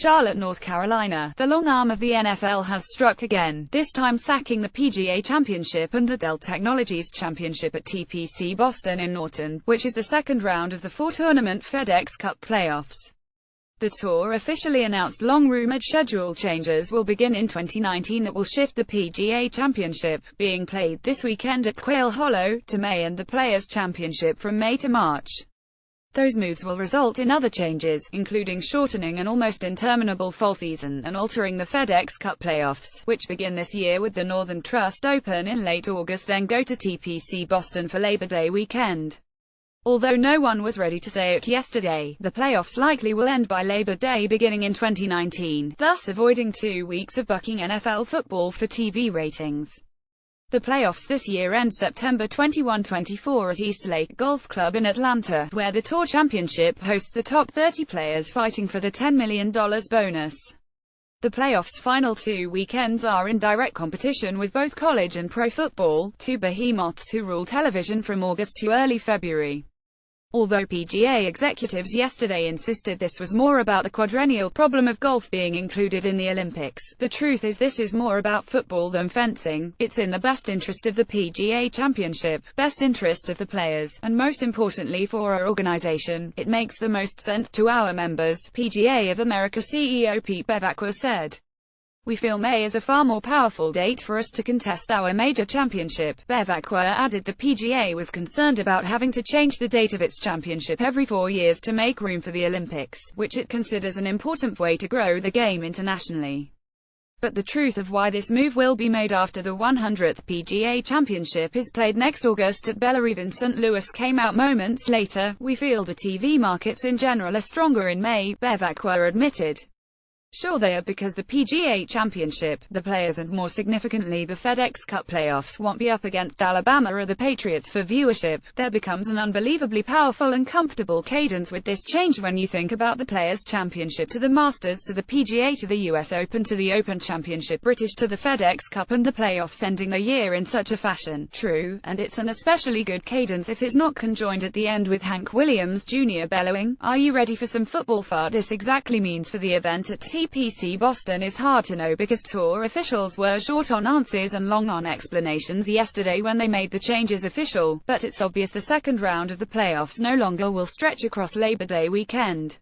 Charlotte, North Carolina. The long arm of the NFL has struck again, this time sacking the PGA Championship and the Dell Technologies Championship at TPC Boston in Norton, which is the second round of the four-tournament FedEx Cup playoffs. The tour officially announced long-rumored schedule changes will begin in 2019 that will shift the PGA Championship, being played this weekend at Quail Hollow, to May, and the Players' Championship from May to March. Those moves will result in other changes, including shortening an almost interminable fall season, and altering the FedEx Cup playoffs, which begin this year with the Northern Trust Open in late August then go to TPC Boston for Labor Day weekend. Although no one was ready to say it yesterday, the playoffs likely will end by Labor Day beginning in 2019, thus avoiding 2 weeks of bucking NFL football for TV ratings. The playoffs this year end September 21-24 at East Lake Golf Club in Atlanta, where the Tour Championship hosts the top 30 players fighting for the $10 million bonus. The playoffs' final 2 weekends are in direct competition with both college and pro football, two behemoths who rule television from August to early February. Although PGA executives yesterday insisted this was more about the quadrennial problem of golf being included in the Olympics, the truth is this is more about football than fencing. It's in the best interest of the PGA Championship, best interest of the players, and most importantly for our organization, it makes the most sense to our members, PGA of America CEO Pete Bevacqua said. We feel May is a far more powerful date for us to contest our major championship. Bevacqua added the PGA was concerned about having to change the date of its championship every 4 years to make room for the Olympics, which it considers an important way to grow the game internationally. But the truth of why this move will be made after the 100th PGA Championship is played next August at Bellerive in St. Louis came out moments later. We feel the TV markets in general are stronger in May, Bevacqua admitted. Sure they are, because the PGA Championship, the Players and more significantly the FedEx Cup playoffs won't be up against Alabama or the Patriots for viewership. There becomes an unbelievably powerful and comfortable cadence with this change when you think about the Players Championship to the Masters to the PGA to the US Open to the Open Championship British to the FedEx Cup and the playoffs ending the year in such a fashion. True, and it's an especially good cadence if it's not conjoined at the end with Hank Williams Jr. bellowing, "Are you ready for some football fart?" This exactly means for the event at TPC Boston is hard to know because tour officials were short on answers and long on explanations yesterday when they made the changes official, but it's obvious the second round of the playoffs no longer will stretch across Labor Day weekend.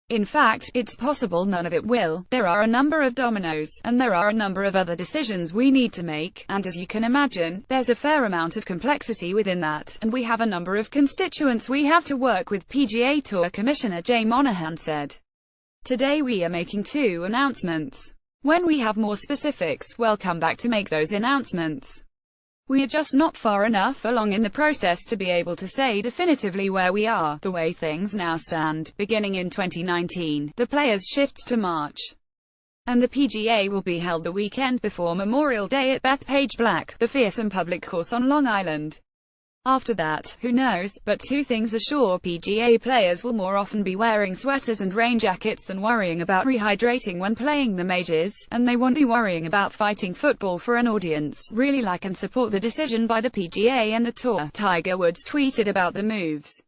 In fact, it's possible none of it will. There are a number of dominoes, and there are a number of other decisions we need to make, and as you can imagine, there's a fair amount of complexity within that, and we have a number of constituents we have to work with, PGA Tour Commissioner Jay Monahan said. Today we are making 2 announcements. When we have more specifics, we'll come back to make those announcements. We are just not far enough along in the process to be able to say definitively where we are. The way things now stand, beginning in 2019, the Players shifts to March, and the PGA will be held the weekend before Memorial Day at Bethpage Black, the fearsome public course on Long Island. After that, who knows, but 2 things are sure: PGA players will more often be wearing sweaters and rain jackets than worrying about rehydrating when playing the majors, and they won't be worrying about fighting football for an audience. Really like and support the decision by the PGA and the Tour. Tiger Woods tweeted about the moves.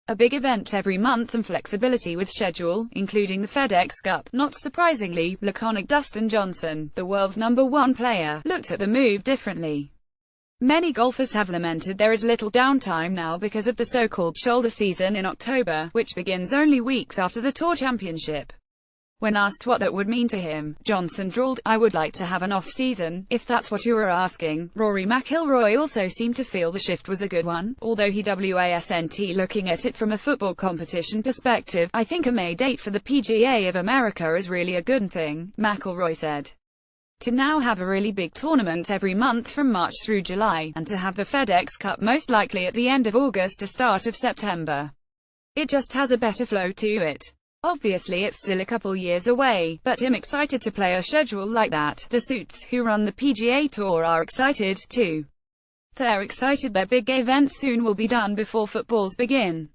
A big event every month and flexibility with schedule, including the FedEx Cup. Not surprisingly, laconic Dustin Johnson, the world's #1 player, looked at the move differently. Many golfers have lamented there is little downtime now because of the so-called shoulder season in October, which begins only weeks after the Tour Championship. When asked what that would mean to him, Johnson drawled, "I would like to have an off-season, if that's what you are asking." Rory McIlroy also seemed to feel the shift was a good one, although he wasn't looking at it from a football competition perspective. "I think a May date for the PGA of America is really a good thing," McIlroy said. To now have a really big tournament every month from March through July, and to have the FedEx Cup most likely at the end of August or start of September. It just has a better flow to it. Obviously it's still a couple years away, but I'm excited to play a schedule like that. The suits who run the PGA Tour are excited, too. They're excited their big events soon will be done before footballs begin.